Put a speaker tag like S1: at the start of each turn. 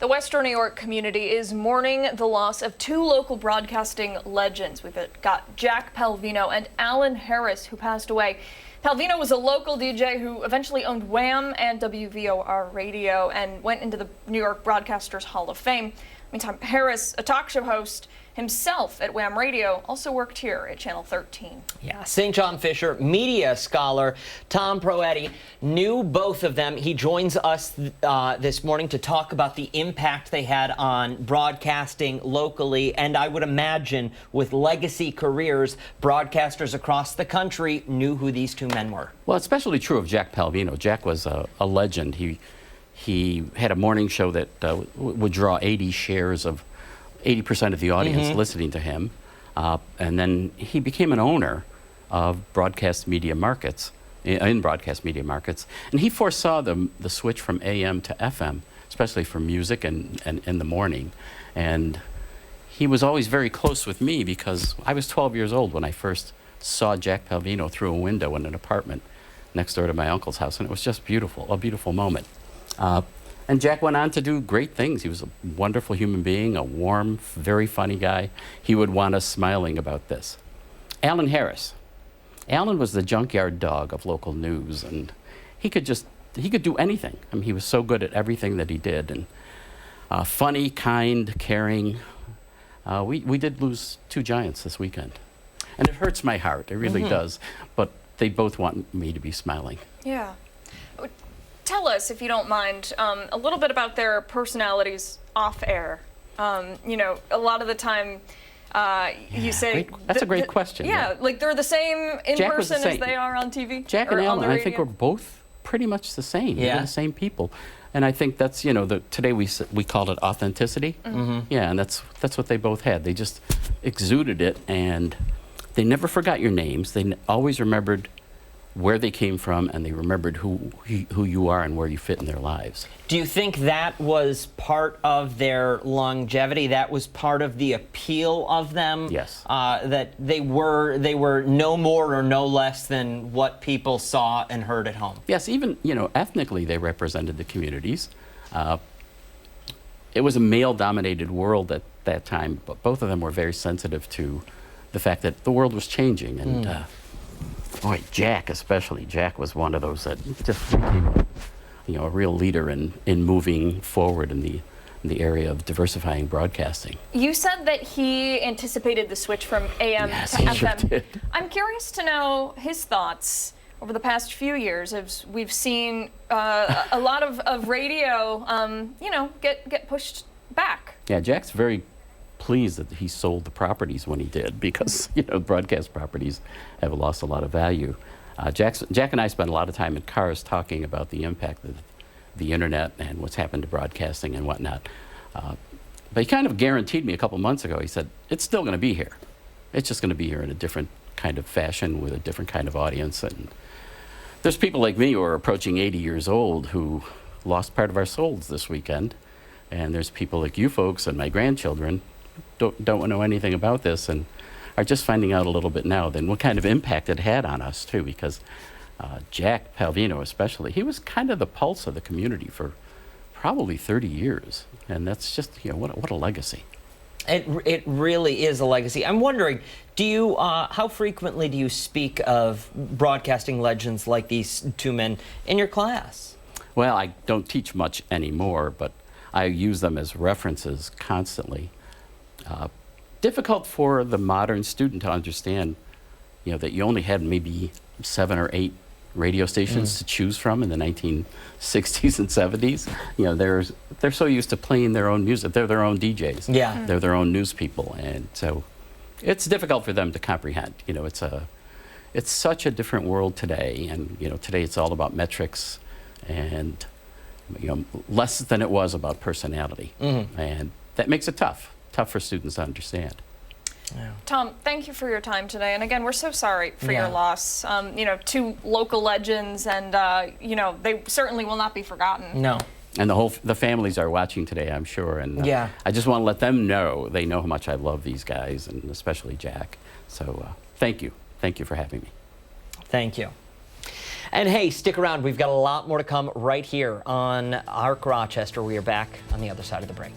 S1: The Western New York community is mourning the loss of two local broadcasting legends. We've got Jack Palvino and Allan Harris, who passed away. Palvino was a local DJ who eventually owned Wham and WVOR Radio and went into the New York Broadcasters Hall of Fame. Meantime, Harris, a talk show host himself at Wham Radio, also worked here at Channel 13.
S2: Yeah, St. John Fisher, media scholar Tom Proietti knew both of them. He joins us this morning to talk about the impact they had on broadcasting locally, and I would imagine with legacy careers, broadcasters across the country knew who these two men were.
S3: Well, it's especially true of Jack Palvino. Jack was a legend. He had a morning show that would draw 80% of the audience listening to him. And then he became an owner of broadcast media markets, in broadcast media markets. And he foresaw the switch from AM to FM, especially for music and in the morning. And he was always very close with me because I was 12 years old when I first saw Jack Palvino through a window in an apartment next door to my uncle's house. And it was just beautiful, a beautiful moment. And Jack went on to do great things. He was a wonderful human being, a warm, very funny guy. He would want us smiling about this. Allan Harris. Allan was the junkyard dog of local news, and he could do anything. I mean, he was so good at everything that he did, and funny, kind, caring. We did lose two giants this weekend. And it hurts my heart, it really does. But they both want me to be smiling.
S1: Yeah. Tell us, if you don't mind, a little bit about their personalities off air. You know, a lot of the time, you say...
S3: That's a great question.
S1: Yeah, like they're the same in person as they are on TV?
S3: Jack and Allan, I think, are both pretty much the same.
S2: Yeah.
S3: They're the same people. And I think that's, you know, today we call it authenticity. Yeah, and that's what they both had. They just exuded it, and they never forgot your names. They always remembered where they came from, and they remembered who you are and where you fit in their lives.
S2: Do you think that was part of their longevity? That was part of the appeal of them?
S3: Yes.
S2: That they were no more or no less than what people saw and heard at home?
S3: Yes, even, you know, ethnically they represented the communities. It was a male-dominated world at that time, but both of them were very sensitive to the fact that the world was changing. And boy, Jack especially. Jack was one of those that just became, you know, a real leader in moving forward in the area of diversifying broadcasting.
S1: You said that he anticipated the switch from AM to FM.
S3: Sure did.
S1: I'm curious to know his thoughts over the past few years, as we've seen a lot of radio, you know, get pushed back.
S3: Yeah, Jack's very pleased that he sold the properties when he did, because, you know, broadcast properties have lost a lot of value. Jack and I spent a lot of time in cars talking about the impact of the internet and what's happened to broadcasting and whatnot. But he kind of guaranteed me a couple months ago, he said, it's still going to be here. It's just going to be here in a different kind of fashion with a different kind of audience. And there's people like me who are approaching 80 years old who lost part of our souls this weekend. And there's people like you folks and my grandchildren don't know anything about this and are just finding out a little bit now, then what kind of impact it had on us too, because Jack Palvino especially, he was kind of the pulse of the community for probably 30 years, and that's just, you know, what a legacy.
S2: It really is a legacy. I'm wondering, do you how frequently do you speak of broadcasting legends like these two men in your class?
S3: Well, I don't teach much anymore, but I use them as references constantly. Difficult for the modern student to understand, you know, that you only had maybe 7 or 8 radio stations to choose from in the 1960s and 70s. You know, they're so used to playing their own music. They're their own DJs. Yeah. They're their own news people, and so it's difficult for them to comprehend. You know, it's such a different world today, and you know, today it's all about metrics, and you know, less than it was about personality, and that makes it tough for students to understand.
S1: Yeah. Tom, thank you for your time today. And again, we're so sorry for your loss. You know, two local legends, and you know, they certainly will not be forgotten.
S2: No.
S3: And the families are watching today, I'm sure. And I just want to let them know, they know how much I love these guys, and especially Jack. So thank you. Thank you for having me.
S2: Thank you. And hey, stick around. We've got a lot more to come right here on ARC Rochester. We are back on the other side of the break.